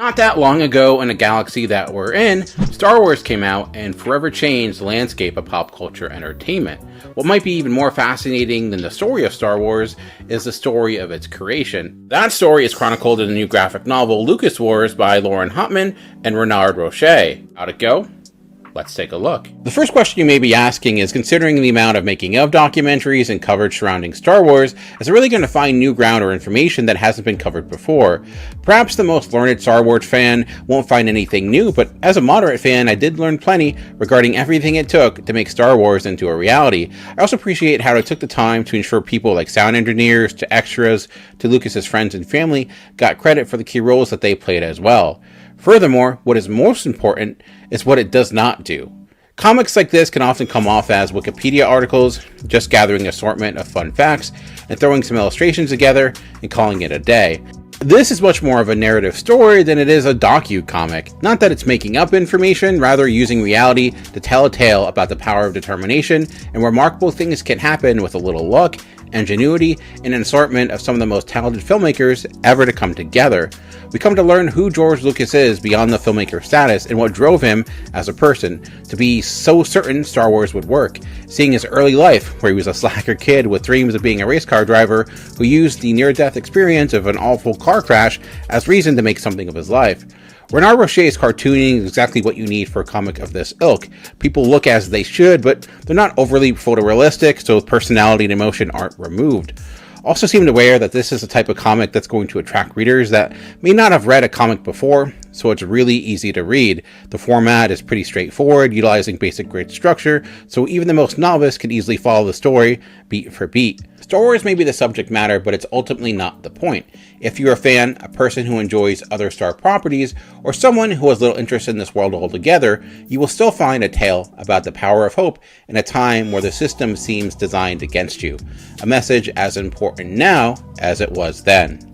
Not that long ago in a galaxy that we're in, Star Wars came out and forever changed the landscape of pop culture entertainment. What might be even more fascinating than the story of Star Wars is the story of its creation. That story is chronicled in the new graphic novel Lucas Wars by Lauren Hutman and Renard Roche. How'd it go? Let's take a look. The first question you may be asking is, considering the amount of making of documentaries and coverage surrounding Star Wars, is it really going to find new ground or information that hasn't been covered before? Perhaps the most learned Star Wars fan won't find anything new, but as a moderate fan, I did learn plenty regarding everything it took to make Star Wars into a reality. I also appreciate how it took the time to ensure people like sound engineers to extras to Lucas's friends and family got credit for the key roles that they played as well. Furthermore, what is most important is what it does not do. Comics like this can often come off as Wikipedia articles, just gathering an assortment of fun facts and throwing some illustrations together and calling it a day. This is much more of a narrative story than it is a docu-comic. Not that it's making up information, rather using reality to tell a tale about the power of determination and remarkable things can happen with a little luck, ingenuity, and an assortment of some of the most talented filmmakers ever to come together. We come to learn who George Lucas is beyond the filmmaker status and what drove him as a person to be so certain Star Wars would work, seeing his early life where he was a slacker kid with dreams of being a race car driver who used the near-death experience of an awful car crash as reason to make something of his life. Renard Roche's cartooning is exactly what you need for a comic of this ilk. People look as they should, but they're not overly photorealistic, so personality and emotion aren't removed. Also seemed aware that this is a type of comic that's going to attract readers that may not have read a comic before, so it's really easy to read. The format is pretty straightforward, utilizing basic grid structure, so even the most novice can easily follow the story beat for beat. Star Wars may be the subject matter, but it's ultimately not the point. If you're a fan, a person who enjoys other Star properties, or someone who has little interest in this world altogether, you will still find a tale about the power of hope in a time where the system seems designed against you. A message as important now as it was then.